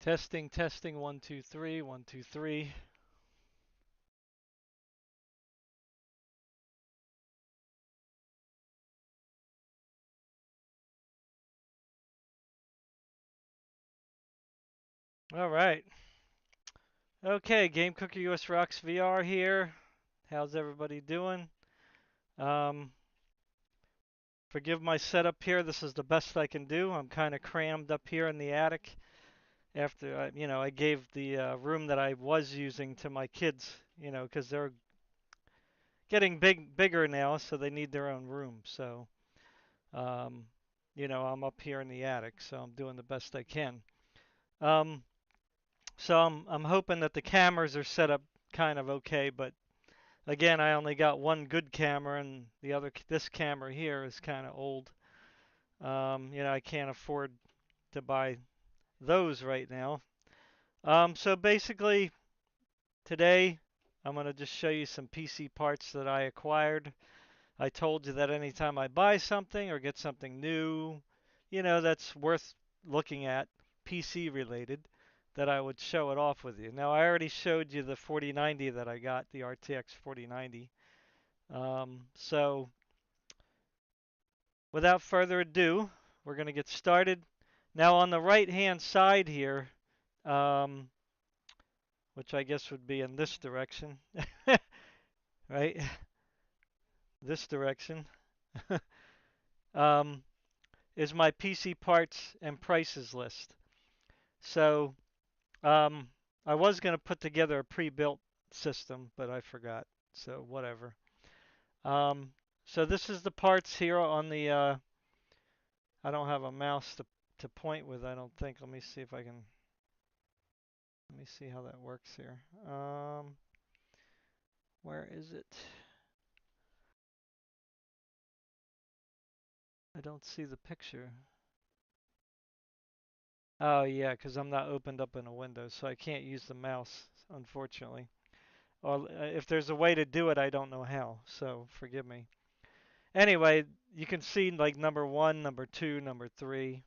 Testing, testing, 1, 2, 3, 1, 2, 3. All right. Okay, Game Cooker US Rocks VR here. How's everybody doing? Um, Forgive my setup here. This is the best I can do. I'm kind of crammed up here in the attic after I gave the room that I was using to my kids, because they're getting bigger now, so they need their own room. So, um, I'm up here in the attic, so I'm doing the best I can. Um, So I'm hoping that the cameras are set up kind of okay, but again, I only got one good camera, and this camera here is kind of old. I can't afford to buy those right now. So basically, today I'm gonna just show you some PC parts that I acquired. I told you that anytime I buy something or get something new, that's worth looking at, PC related, that I would show it off with you. Now, I already showed you the 4090 that I got, the RTX 4090. So, without further ado, we're going to get started. Now, on the right-hand side here, um, which I guess would be in this direction, right? This direction, um, is my PC parts and prices list. So, Um, I was going to put together a pre-built system, but I forgot. So whatever. Um, so this is the parts here on the. I don't have a mouse to point with. I don't think. Let me see if I can. Let me see how that works here. Where is it? I don't see the picture. Oh yeah, because I'm not opened up in a window, so I can't use the mouse, unfortunately. Or if there's a way to do it, I don't know how. So forgive me. Anyway, you can see like number one, number two, number three,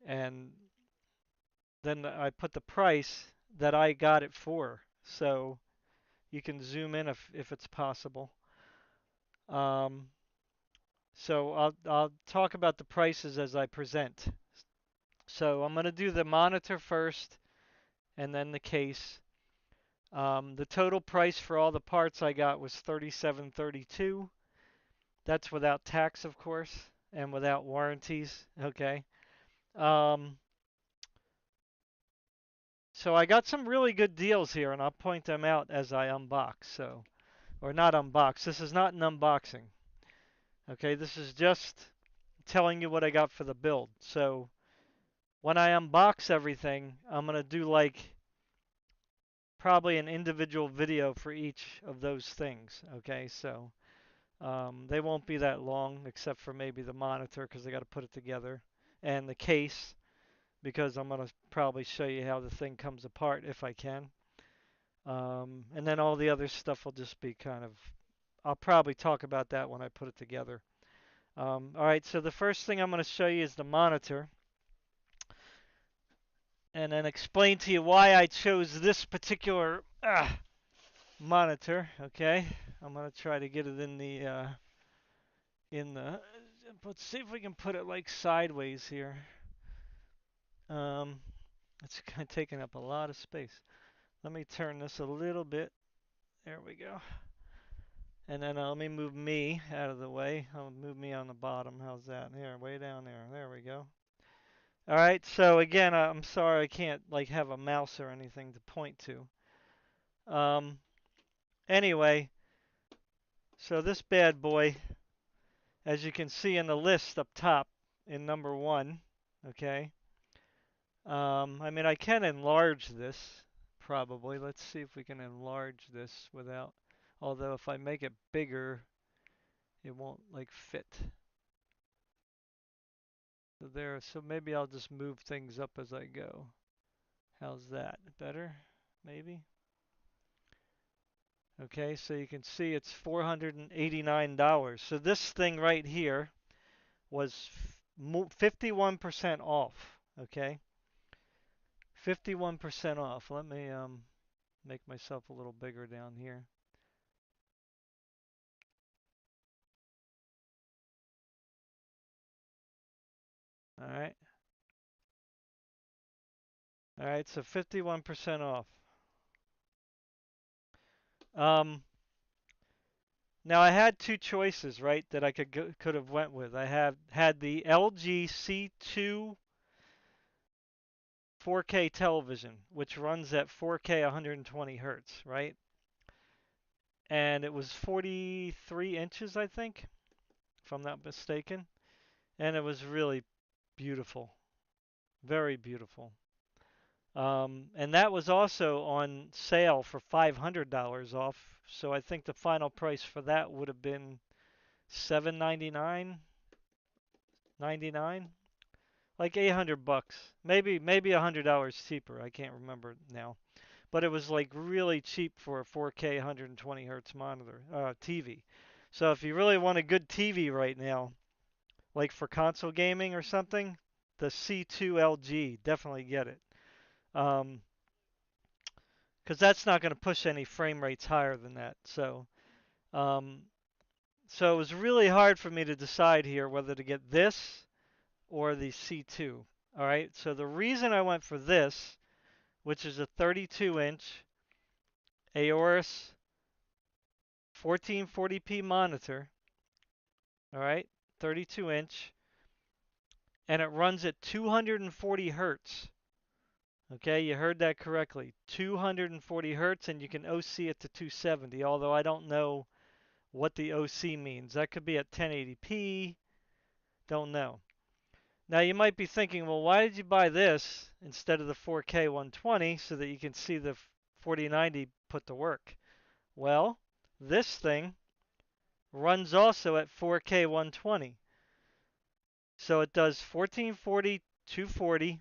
and then I put the price that I got it for. So you can zoom in if it's possible. Um, so I'll talk about the prices as I present. So I'm gonna do the monitor first, and then the case. The total price for all the parts I got was $37.32. That's without tax, of course, and without warranties. Okay. Um, So I got some really good deals here, and I'll point them out as I unbox. So, or not unbox. This is not an unboxing. Okay, this is just telling you what I got for the build. So when I unbox everything, I'm gonna do like probably an individual video for each of those things. Okay, so they won't be that long, except for maybe the monitor because I got to put it together, and the case because I'm gonna probably show you how the thing comes apart if I can. And then all the other stuff will just be kind of, I'll probably talk about that when I put it together. All right, so the first thing I'm going to show you is the monitor, and then explain to you why I chose this particular monitor. Okay, I'm going to try to get it in the. Let's see if we can put it like sideways here. Um, it's kind of taking up a lot of space. Let me turn this a little bit. There we go. And then let me move me out of the way. I'll move me on the bottom. How's that? Here, way down there. There we go. All right. So again, I'm sorry I can't like have a mouse or anything to point to. Um, anyway, so this bad boy, as you can see in the list up top in number one, okay. I mean, I can enlarge this probably. Let's see if we can enlarge this without. Although if I make it bigger, it won't like fit. So there, so maybe I'll just move things up as I go. How's that? Better? Maybe? Okay, so you can see it's $489. So this thing right here was 51% off. Okay? 51% off. Let me make myself a little bigger down here. All right. All right, so 51% off. Um, Now I had two choices, right, that I could have went with. I have had the LG C2 4K television, which runs at 4K 120 hertz, right? And it was 43 inches, I think, if I'm not mistaken. And it was really beautiful, very beautiful. And that was also on sale for $500 off. So I think the final price for that would have been $799.99, like 800 bucks, maybe $100 cheaper. I can't remember now, but it was like really cheap for a 4K 120 hertz monitor TV. So if you really want a good TV right now, like for console gaming or something, the C2 LG, definitely get it. Um, because that's not going to push any frame rates higher than that. Um, so it was really hard for me to decide here whether to get this or the C2. All right, so the reason I went for this, which is a 32-inch Aorus 1440p monitor, all right, 32-inch, and it runs at 240 hertz. Okay, you heard that correctly. 240 hertz, and you can OC it to 270, although I don't know what the OC means. That could be at 1080p, don't know. Now you might be thinking, well, why did you buy this instead of the 4K 120 so that you can see the 4090 put to work? Well, this thing runs also at 4K 120. So it does 1440, 240.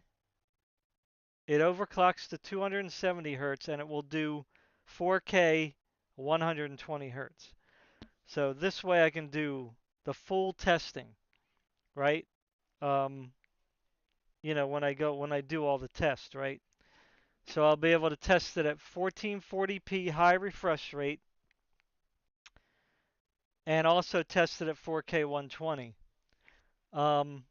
It overclocks to 270 hertz and it will do 4K 120 hertz. So this way I can do the full testing, right? Um, when I do all the tests, right? So I'll be able to test it at 1440p high refresh rate and also test it at 4K 120. Um,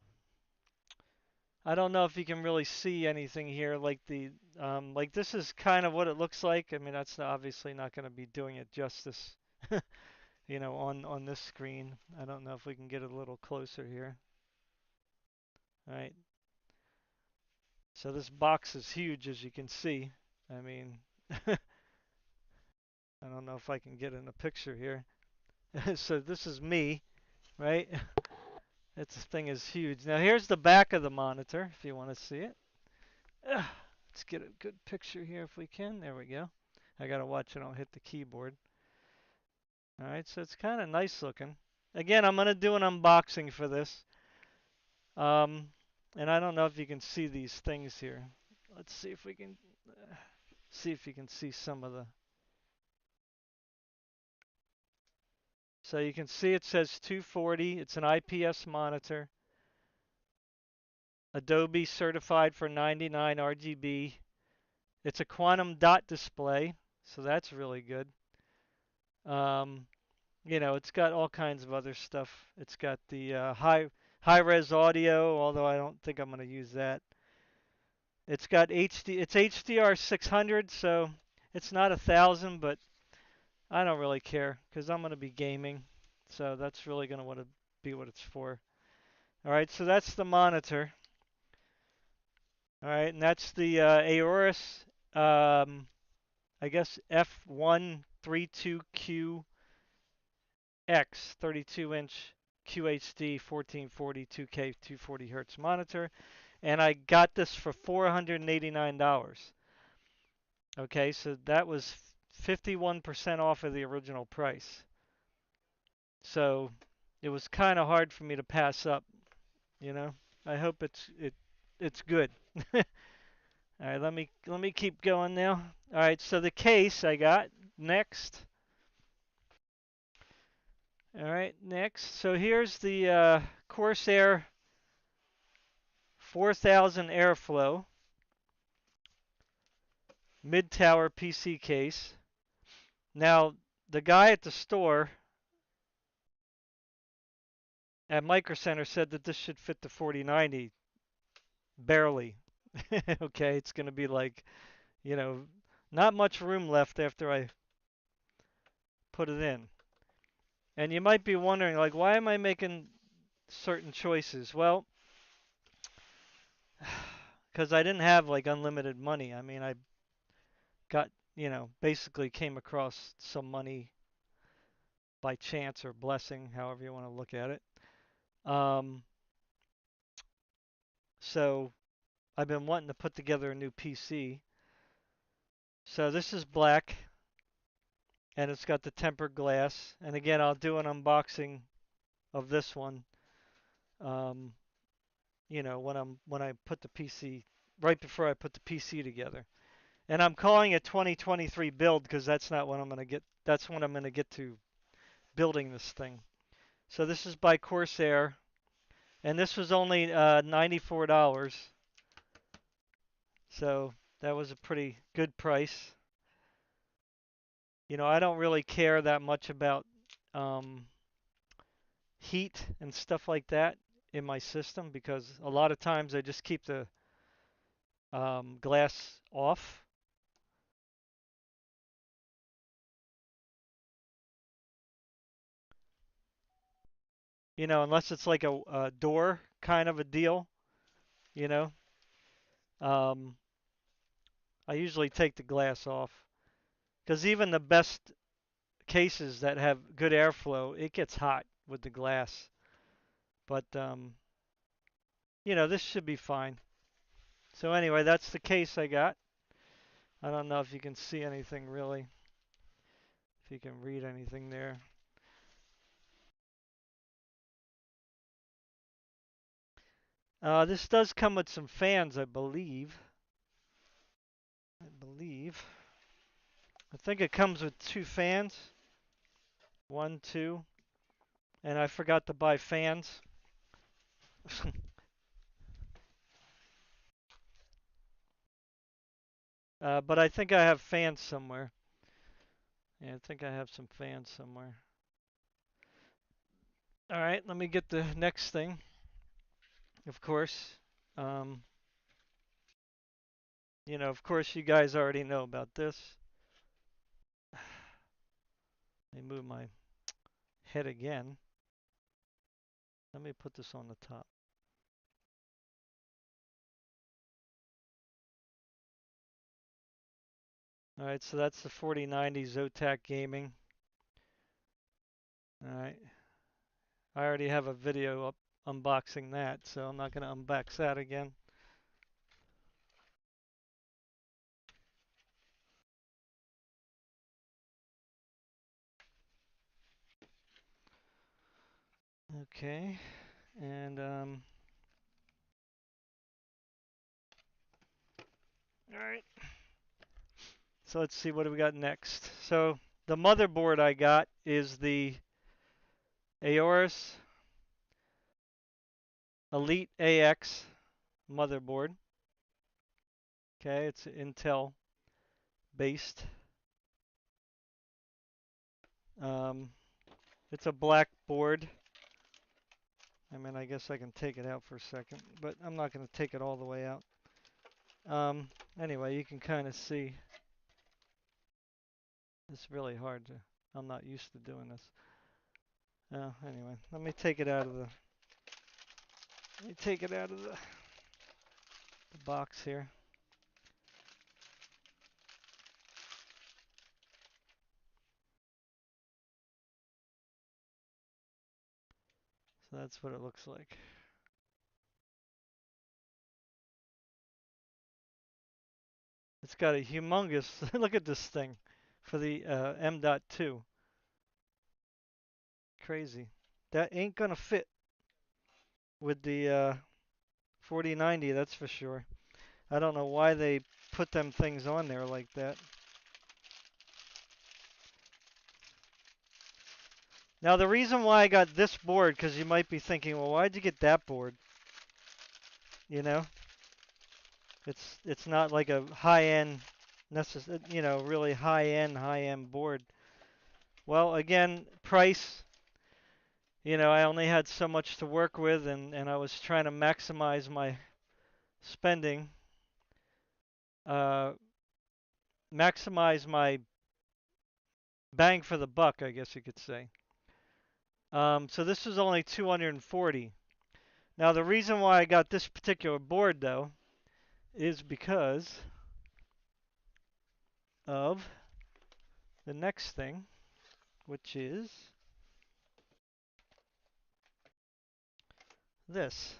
I don't know if you can really see anything here. Like this is kind of what it looks like. I mean, that's obviously not going to be doing it justice, on this screen. I don't know if we can get it a little closer here. All right. So this box is huge, as you can see. I mean, I don't know if I can get in a picture here. So this is me, right? This thing is huge. Now here's the back of the monitor, if you want to see it. Let's get a good picture here if we can. There we go. I gotta watch I don't hit the keyboard. All right, so it's kind of nice looking. Again, I'm gonna do an unboxing for this. Um, and I don't know if you can see these things here. Let's see if we can see if you can see some of the. So you can see it says 240. It's an IPS monitor. Adobe certified for 99 RGB. It's a quantum dot display, so that's really good. Um, it's got all kinds of other stuff. It's got the high res audio, although I don't think I'm going to use that. It's got it's HDR 600, so it's not 1,000, but I don't really care because I'm going to be gaming, so that's really going to want to be what it's for. All right, so that's the monitor. All right, and that's the Aorus, I guess F132QX 32-inch QHD 1440 2K 240 hertz monitor, and I got this for $489. Okay, so that was 51% off of the original price. So it was kind of hard for me to pass up, you know. I hope it's good. All right, let me keep going now. All right, so the case I got next. All right, next. So here's the Corsair 4000 Airflow. mid-tower PC case. Now, the guy at the store at Micro Center said that this should fit the 4090 barely. Okay, it's going to be like, you know, not much room left after I put it in. And you might be wondering, like, why am I making certain choices? Well, because I didn't have like unlimited money. I mean, I got, basically came across some money by chance or blessing, however you want to look at it. Um, so I've been wanting to put together a new PC. So this is black, and it's got the tempered glass. And again, I'll do an unboxing of this one. Um, when I put the PC right before I put the PC together. And I'm calling it 2023 build because that's not when I'm going to get. That's when I'm going to get to building this thing. So this is by Corsair, and this was only $94. So that was a pretty good price. I don't really care that much about um, heat and stuff like that in my system because a lot of times I just keep the glass off. Unless it's like a door kind of a deal, you know. Um, I usually take the glass off because even the best cases that have good airflow, it gets hot with the glass. But this should be fine. So anyway, that's the case I got. I don't know if you can see anything really, if you can read anything there. This does come with some fans, I believe. I believe. I think it comes with two fans. One, two. And I forgot to buy fans. But I think I have fans somewhere. Yeah, I think I have some fans somewhere. All right, let me get the next thing. Of course, um, of course, you guys already know about this. Let me move my head again. Let me put this on the top. All right, so that's the 4090 Zotac Gaming. All right, I already have a video up unboxing that, so I'm not going to unbox that again. Okay, and all right. So let's see what do we got next. So the motherboard I got is the Aorus Elite AX motherboard. Okay, it's Intel based. Um, it's a black board. I mean, I guess I can take it out for a second, but I'm not going to take it all the way out. Um, anyway, you can kind of see. It's really hard to. I'm not used to doing this. Anyway, let me take it out of the. Let me take it out of the box here. So that's what it looks like. It's got a humongous. Look at this thing for the M.2. Crazy. That ain't gonna fit with the 4090, that's for sure. I don't know why they put them things on there like that. Now the reason why I got this board, because you might be thinking, well, why'd you get that board? You know, it's not like a high-end really high-end board. Well, again, price, I only had so much to work with, and I was trying to maximize my spending, uh, maximize my bang for the buck, I guess you could say. So this was only 240. Now the reason why I got this particular board though is because of the next thing, which is this.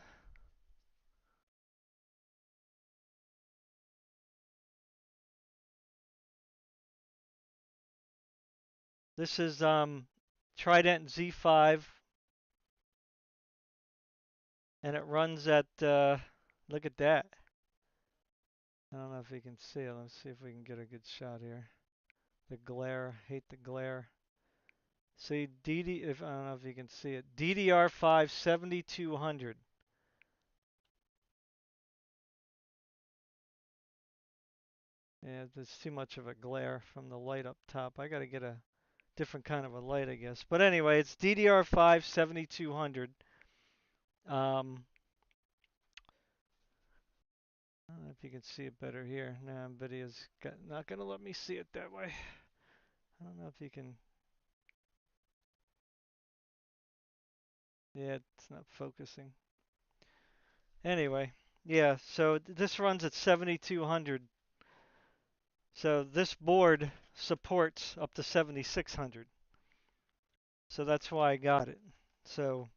This is Trident Z5, and it runs at look at that. I don't know if you can see it. Let's see if we can get a good shot here. The glare, hate the glare. See if I don't know if you can see it. DDR5 7200. Yeah, there's too much of a glare from the light up top. I got to get a different kind of a light, I guess. But anyway, it's DDR5 7200. Um, I don't know if you can see it better here. Nah, NVIDIA's not going to let me see it that way. I don't know if you can. Yeah, it's not focusing. Anyway, yeah, so this runs at 7200. So this board supports up to 7600. So that's why I got it. So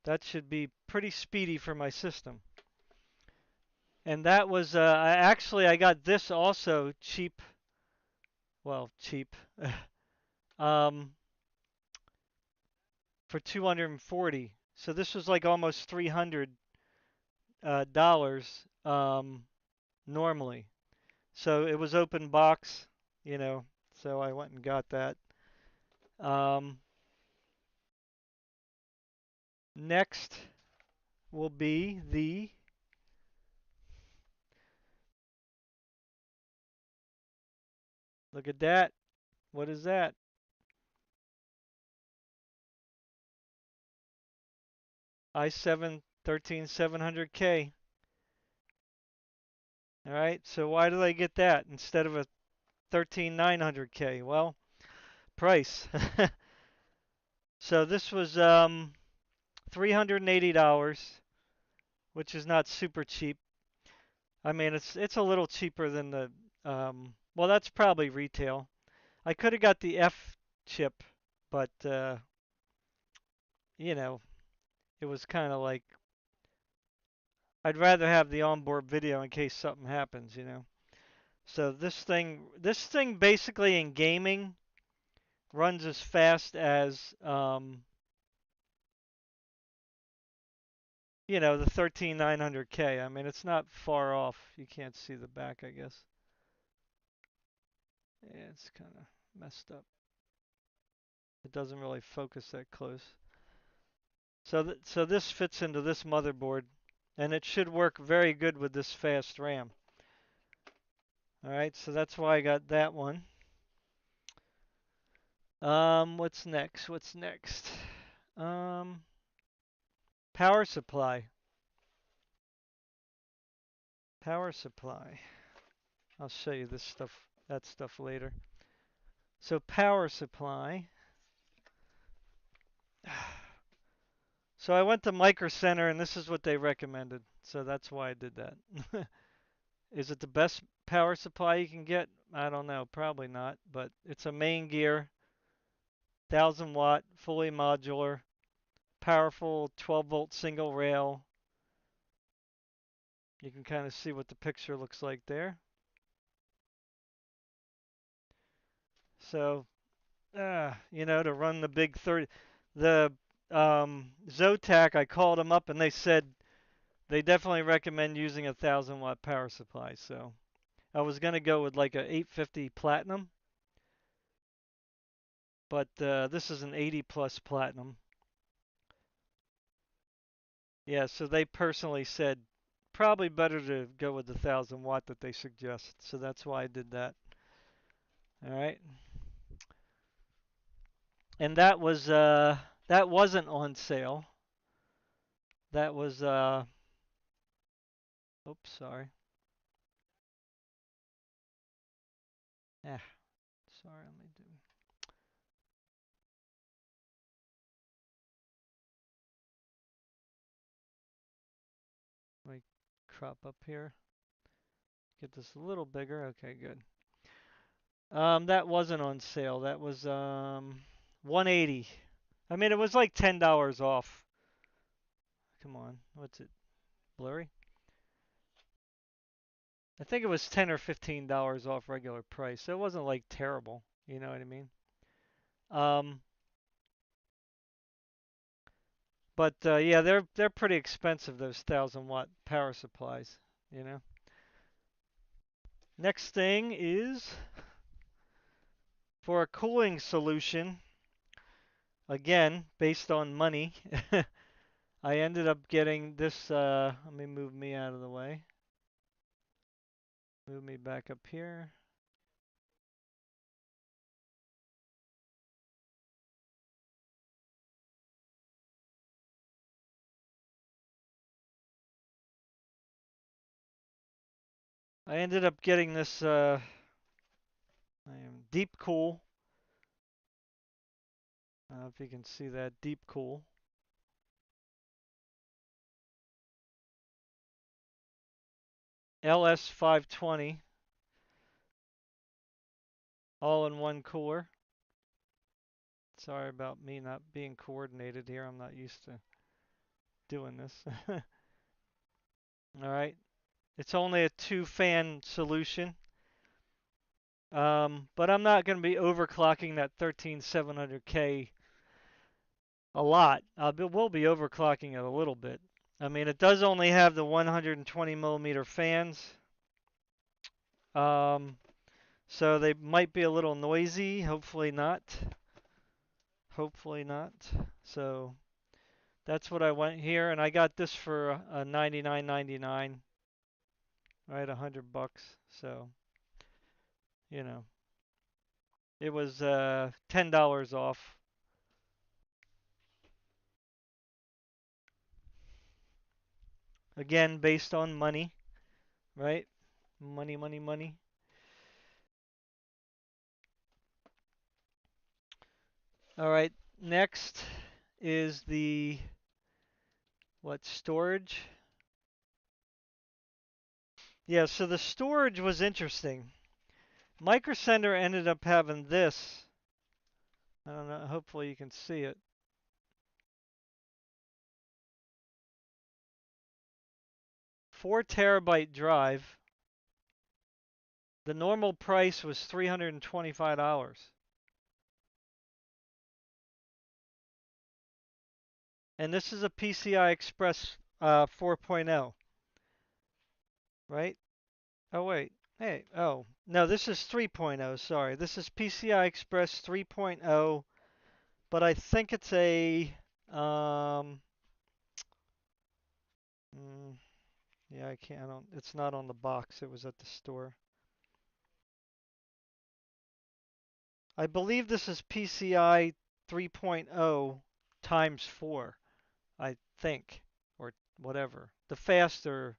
that should be pretty speedy for my system. And that was I got this also cheap. Well, cheap. um, for 240. So this was like almost $300 normally. So it was open box, you know. So I went and got that. Um, Next will be the look at that. What is that? i7 13700K. All right. So why did I get that instead of a 13900K? Well, price. So this was $380, which is not super cheap. I mean, it's a little cheaper than the well, that's probably retail. I could have got the F chip, but you know, it was kind of like I'd rather have the onboard video in case something happens. So this thing basically in gaming runs as fast as the 13900K. I mean, it's not far off. You can't see the back, I guess. Yeah, it's kind of messed up. It doesn't really focus that close. So this fits into this motherboard, and it should work very good with this fast RAM. All right, so that's why I got that one. What's next? What's next? Um, Power supply. Power supply. I'll show you that stuff later. So power supply. So I went to Micro Center, and this is what they recommended. So that's why I did that. Is it the best power supply you can get? I don't know. Probably not. But it's a main gear, 1000 watt, fully modular, powerful 12-volt single rail. You can kind of see what the picture looks like there. So, to run the big 30, the Zotac, I called them up and they said they definitely recommend using a 1000 watt power supply. So I was gonna go with like a 850 platinum, but this is an 80 plus platinum. Yeah, so they personally said probably better to go with the 1000 watt that they suggest. So that's why I did that. All right. And that wasn't on sale. That was oops, sorry. Ah, sorry, let me crop up here. Get this a little bigger. Okay, good. That wasn't on sale. That was 180. I mean, it was like $10 off. Come on, what's it? Blurry? I think it was 10 or $15 off regular price. So it wasn't like terrible. You know what I mean? Um, but yeah, they're pretty expensive, those 1000 watt power supplies. You know. Next thing is for a cooling solution. Again, based on money, I ended up getting this. Let me move me out of the way. Move me back up here. I ended up getting this Deep Cool. I don't know if you can see that Deep Cool. LS520 all-in-one cooler. Sorry about me not being coordinated here. I'm not used to doing this. All right. It's only a 2-fan solution. But I'm not going to be overclocking that 13700K a lot. We'll be overclocking it a little bit. I mean, it does only have the 120 millimeter fans. Um, so they might be a little noisy. Hopefully not. Hopefully not. So that's what I went here, and I got this for a 99.99, right? $100. So you know, it was $10 off. Again, based on money, right? Money, money, money. All right. Next is the what storage? Yeah, so the storage was interesting. Micro Center ended up having this. I don't know. Hopefully you can see it. 4 terabyte drive. The normal price was $325. And this is a PCI Express 4.0, right? Oh, wait. Hey, oh. No, this is 3.0, sorry. This is PCI Express 3.0, but I think it's a, mm, yeah, I can't, it's not on the box. It was at the store. I believe this is PCI 3.0 times 4, I think, or whatever. The faster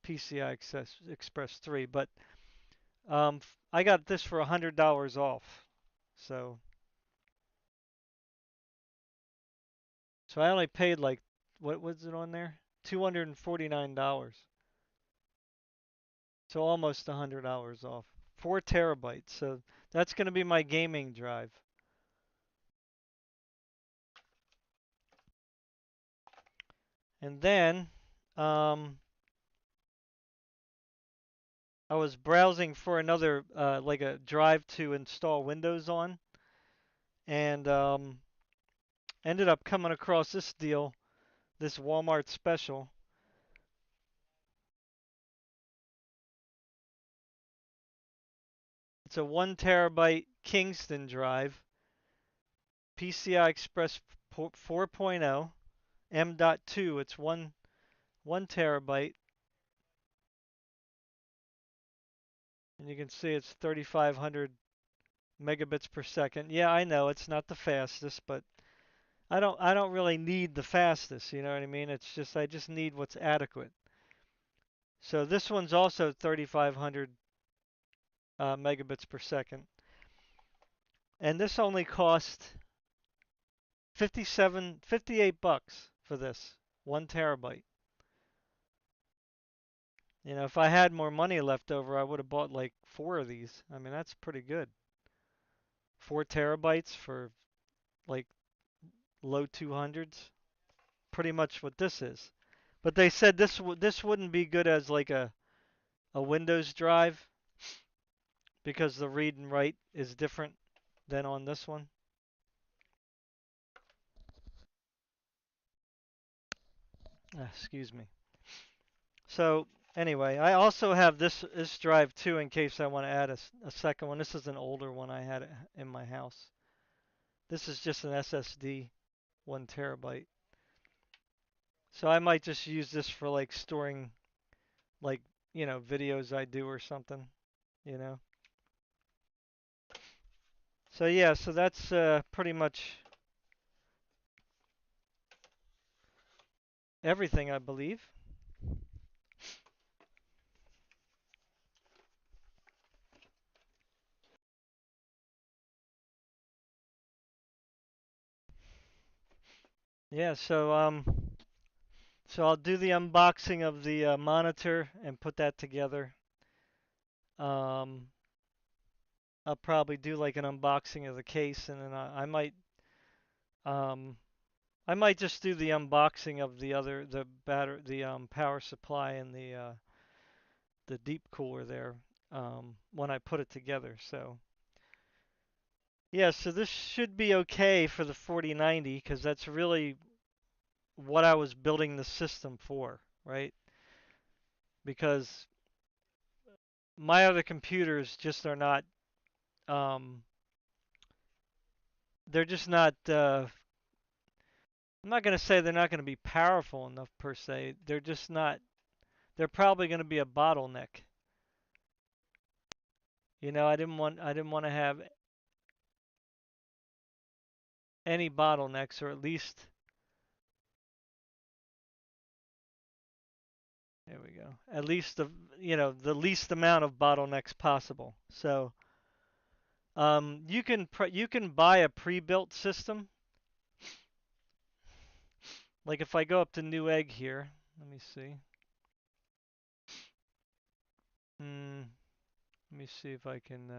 PCI Express 3, but I got this for $100 off. So I only paid like, what was it on there? $249. So almost $100 off. 4 terabytes. So that's going to be my gaming drive. And then I was browsing for another like a drive to install Windows on, and ended up coming across this deal, this Walmart special. It's a 1 terabyte Kingston drive, PCI Express 4.0, M.2. It's one terabyte. And you can see it's 3,500 megabits per second. Yeah, I know it's not the fastest, but I don't really need the fastest, you know what I mean? It's just I just need what's adequate. So this one's also 3,500 megabits per second. And this only cost 58 bucks for this 1 terabyte. You know, if I had more money left over, I would have bought like 4 of these. I mean, that's pretty good. 4 terabytes for like low 200s. Pretty much what this is. But they said this wouldn't be good as like a Windows drive because the read and write is different than on this one. Excuse me. So anyway, I also have this drive too in case I want to add a second one. This is an older one I had in my house. This is just an SSD, 1 terabyte. So I might just use this for like storing like, you know, videos I do or something, you know. So yeah, so that's pretty much everything I believe. Yeah, so I'll do the unboxing of the monitor and put that together. Um, I'll probably do like an unboxing of the case, and then um, I might just do the unboxing of the power supply and the deep cooler there when I put it together. So yeah, so this should be okay for the 4090 because that's really what I was building the system for, right? Because my other computers just are not um, they're just not I'm not going to say they're not going to be powerful enough per se. They're just not they're probably going to be a bottleneck. You know, I didn't want to have any bottlenecks, or at least there we go. At least the least amount of bottlenecks possible. So you can buy a pre-built system. Like if I go up to Newegg here, let me see. Hmm, let me see if I can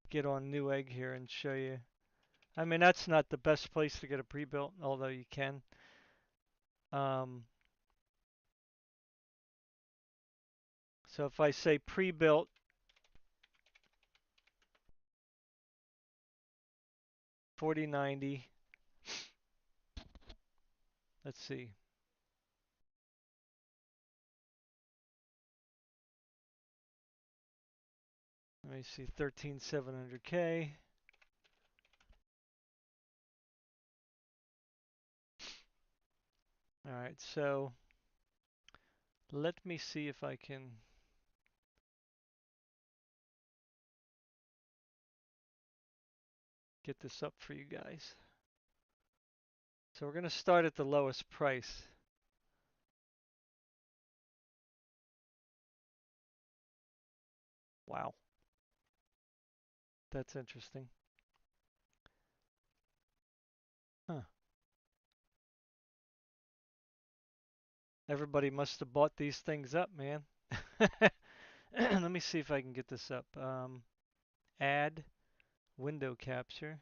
get on Newegg here and show you. I mean, that's not the best place to get a pre-built, although you can. Um, so if I say pre-built 4090, let's see. Let me see, 13700K. All right, so let me see if I can get this up for you guys. So we're going to start at the lowest price. Wow, that's interesting. Huh. Everybody must have bought these things up, man. Let me see if I can get this up. Add window capture.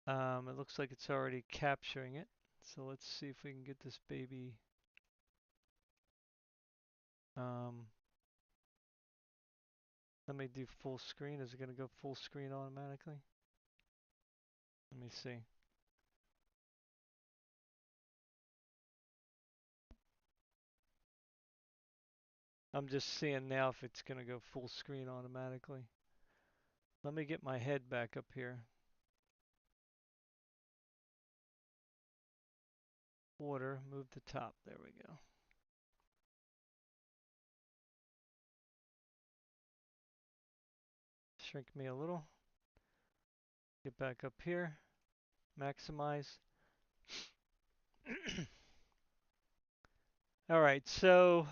It looks like it's already capturing it. So let's see if we can get this baby. Um, Let me do full screen. Is it going to go full screen automatically? Let me see. I'm just seeing now if it's going to go full screen automatically. Let me get my head back up here. Order, move to top. There we go. shrink me a little. Get back up here. Maximize. All right, so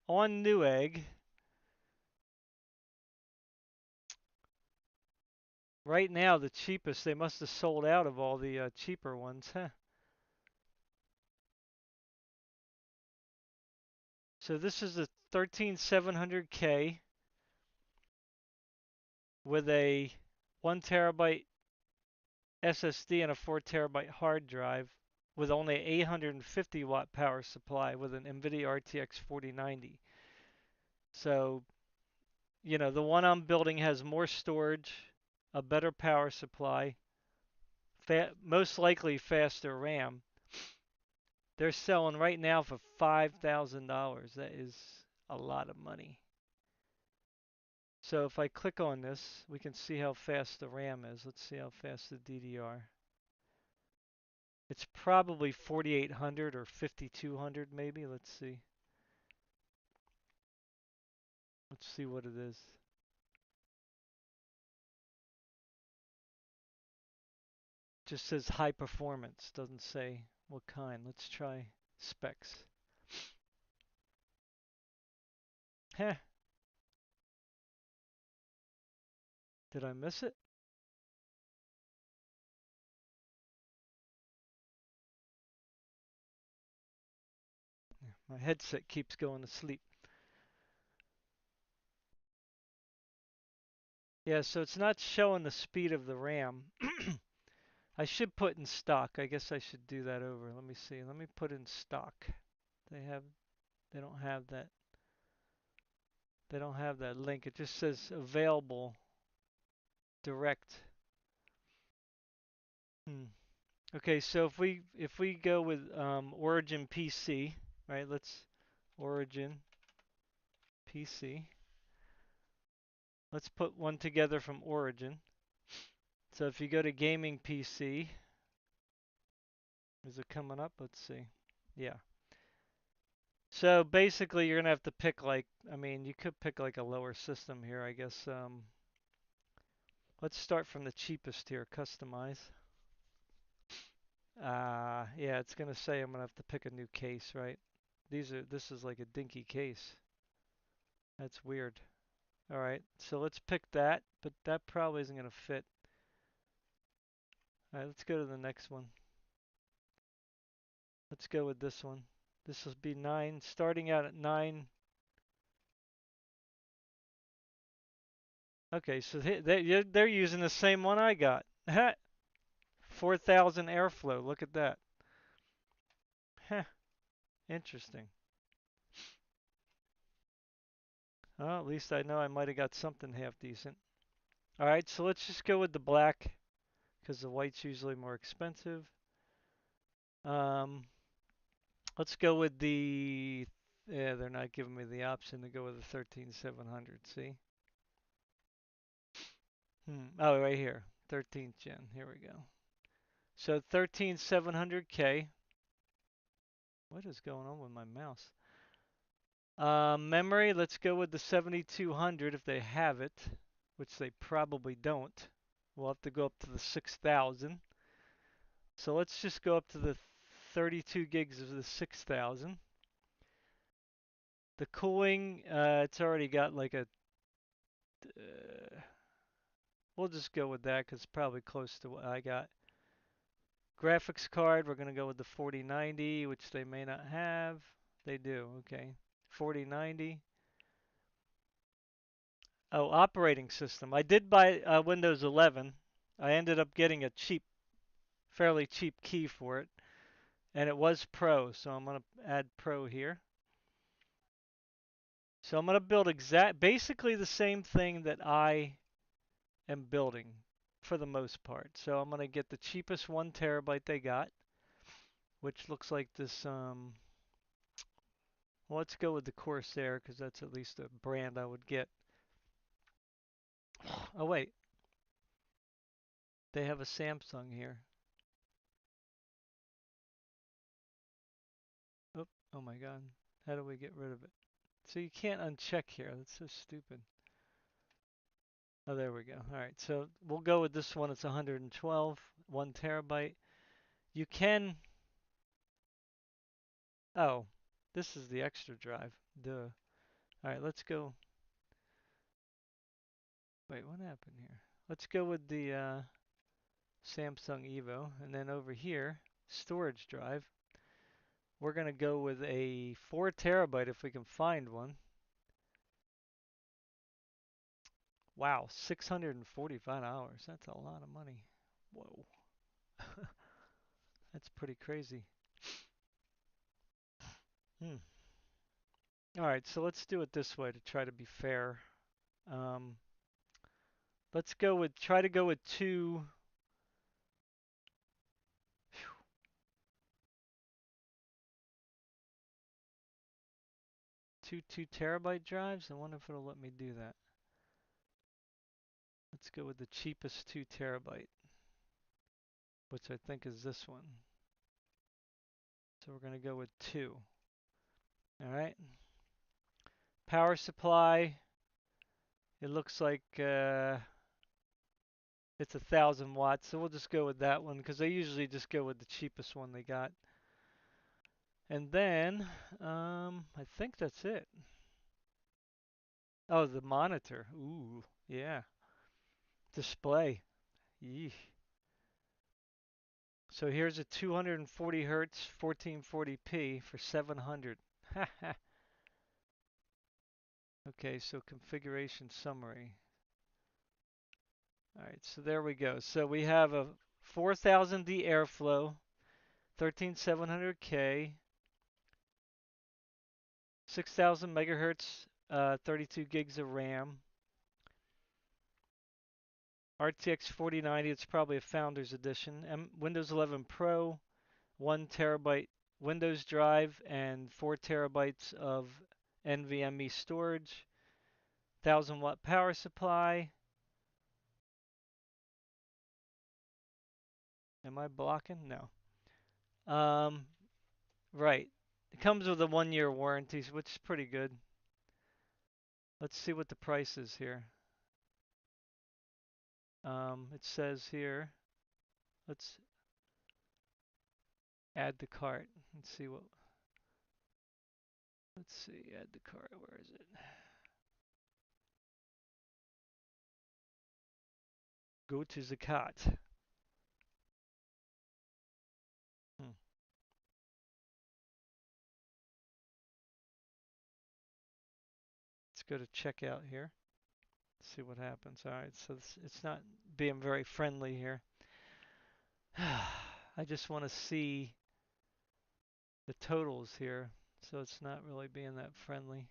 on Newegg, right now the cheapest, they must have sold out of all the cheaper ones, huh? So this is a 13700K with a 1 terabyte SSD and a 4 terabyte hard drive with only 850 watt power supply with an NVIDIA RTX 4090. So, you know, the one I'm building has more storage, a better power supply, most likely faster RAM. They're selling right now for $5,000. That is a lot of money. So if I click on this, we can see how fast the RAM is. Let's see how fast the DDR. It's probably 4800 or 5200 maybe. Let's see. Let's see what it is. Just says high performance, doesn't say what kind. Let's try specs. Heh, did I miss it? My headset keeps going to sleep. Yeah, so it's not showing the speed of the RAM. I should put in stock. I guess I should do that over. Let me see. Let me put in stock. They have they don't have that. They don't have that link. It just says available direct. Hmm. Okay, so if we go with Origin PC, right? Let's Origin PC. Let's put one together from Origin. So if you go to gaming PC, is it coming up? Let's see. Yeah. So basically you're gonna have to pick like, I mean, you could pick like a lower system here, I guess. Let's start from the cheapest here, customize. Yeah, it's gonna say I'm gonna have to pick a new case, right? This is like a dinky case. That's weird. All right, so let's pick that, but that probably isn't gonna fit. All right, let's go to the next one. Let's go with this one. This will be 9, starting out at 9. Okay, so they're using the same one I got. 4,000 airflow. Look at that. Heh, interesting. Well, at least I know I might have got something half decent. All right, so let's just go with the black because the white's usually more expensive. Um, let's go with the, yeah, they're not giving me the option to go with the 13700. See? Oh, right here, 13th gen. Here we go. So 13700K. What is going on with my mouse? Memory, let's go with the 7200 if they have it, which they probably don't. We'll have to go up to the 6000. So let's just go up to the 32 gigs of the 6000. The cooling, it's already got like a, we'll just go with that because it's probably close to what I got. Graphics card, we're going to go with the 4090, which they may not have. They do, okay. 4090. Oh, operating system. I did buy Windows 11. I ended up getting a fairly cheap key for it, and it was Pro, so I'm going to add Pro here. So I'm going to build basically the same thing that I am building for the most part. So I'm going to get the cheapest 1 terabyte they got, which looks like this. Well, let's go with the Corsair because that's at least a brand I would get. Oh wait, they have a Samsung here. Oh, oh my God. How do we get rid of it? So you can't uncheck here. That's so stupid. Oh, there we go. All right, so we'll go with this one. It's 112, 1 TB. You can. Oh, this is the extra drive. Duh. All right, let's go. Wait, what happened here? Let's go with the Samsung Evo, and then over here, storage drive. We're gonna go with a 4 TB if we can find one. Wow, $645. That's a lot of money. Whoa, that's pretty crazy. Hmm. All right, so let's do it this way to try to be fair. Um, let's go with try to go with two 2 TB drives. I wonder if it'll let me do that. Let's go with the cheapest 2 TB, which I think is this one. So we're gonna go with two. All right. Power supply. It looks like it's 1,000 watts, so we'll just go with that one because they usually just go with the cheapest one they got. And then I think that's it. Oh, the monitor. Ooh, yeah. Display. Yeesh. So here's a 240 hertz 1440p for 700. Okay, so configuration summary. All right, so there we go. So we have a 4000D airflow, 13700K, 6000 megahertz, 32 gigs of RAM, RTX 4090. It's probably a Founders Edition. Windows 11 Pro, 1 TB Windows drive, and 4 TB of NVMe storage. 1,000 watt power supply. Am I blocking? No. Um, right. It comes with a 1 year warranty, which is pretty good. Let's see what the price is here. It says here, let's add to cart. Let's see, add to cart. Where is it? Go to the cart. Hmm. Let's go to checkout here. See what happens. All right, so it's not being very friendly here. I just want to see the totals here, so it's not really being that friendly.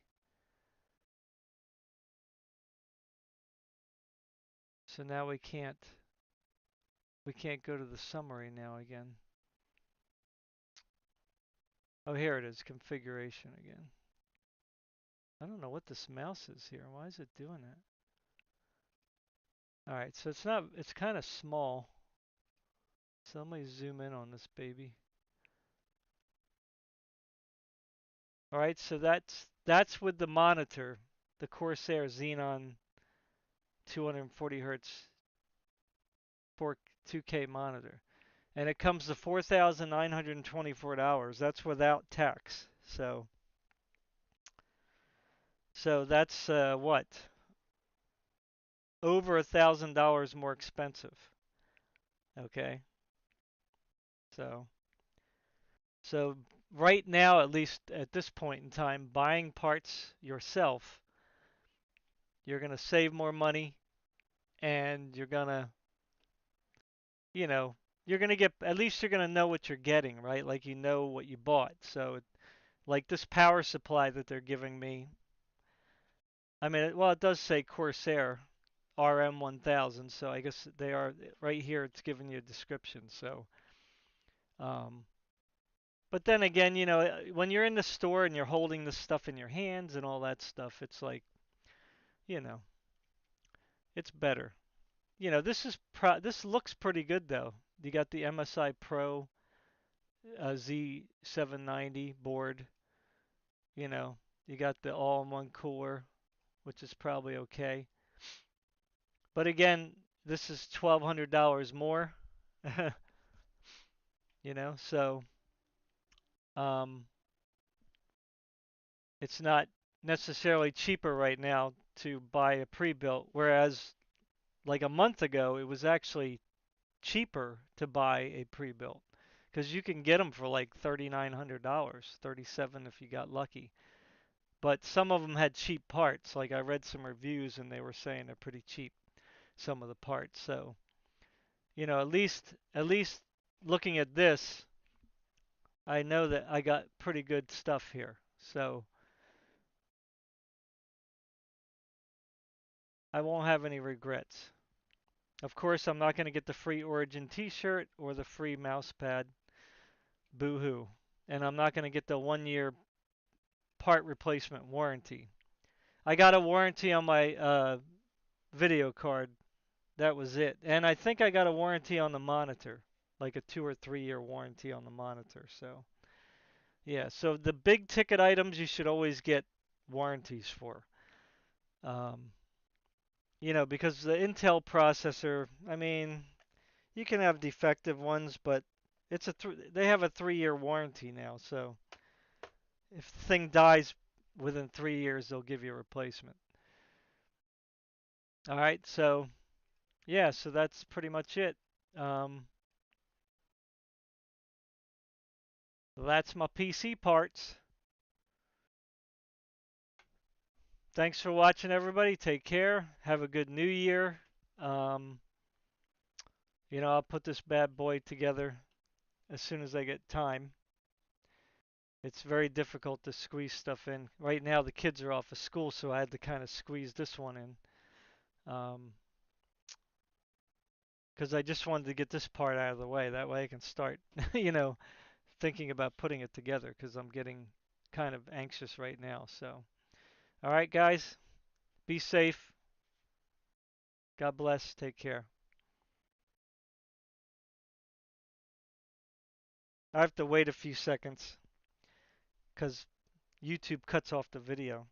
So now we can't go to the summary now again. Oh, here it is, configuration again. I don't know what this mouse is here. Why is it doing that? All right, so it's kind of small. So let me zoom in on this baby. All right, so that's with the monitor, the Corsair Xenon 240 hertz 4 2K monitor. And it comes to $4,924. That's without tax. So that's what? Over $1,000 more expensive. Okay. So so right now, at least at this point in time, buying parts yourself, you're gonna save more money and you're gonna, you know, you're gonna get at least you're gonna know what you're getting, right? Like you know what you bought. So like this power supply that they're giving me, I mean, well, it does say Corsair RM1000, so I guess they are right here. It's giving you a description. So, um, but then again, when you're in the store and you're holding this stuff in your hands and all that stuff, it's like, you know, it's better. This looks pretty good though. You got the MSI Pro Z790 board. You know, you got the all-in-one cooler, which is probably okay. But again, this is $1,200 more, so um, it's not necessarily cheaper right now to buy a pre-built, whereas like a month ago, it was actually cheaper to buy a pre-built because you can get them for like $3,900, 37 if you got lucky. But some of them had cheap parts. Like I read some reviews and they were saying they're pretty cheap, some of the parts. So, at least looking at this, I know that I got pretty good stuff here. So, I won't have any regrets. Of course, I'm not going to get the free Origin t-shirt or the free mouse pad. Boo-hoo. And I'm not going to get the 1 year part replacement warranty. I got a warranty on my video card. That was it. And I think I got a warranty on the monitor, like a 2 or 3 year warranty on the monitor. So, yeah. So the big ticket items you should always get warranties for. Um, because the Intel processor, I mean, you can have defective ones, but they have a 3 year warranty now. So if the thing dies within 3 years, they'll give you a replacement. All right. So yeah, so that's pretty much it. Um, that's my PC parts. Thanks for watching, everybody. Take care. Have a good new year. Um, I'll put this bad boy together as soon as I get time. It's very difficult to squeeze stuff in. Right now, the kids are off of school, so I had to kind of squeeze this one in. Because I just wanted to get this part out of the way. That way I can start, thinking about putting it together because I'm getting kind of anxious right now. So, all right, guys, be safe. God bless. Take care. I have to wait a few seconds because YouTube cuts off the video.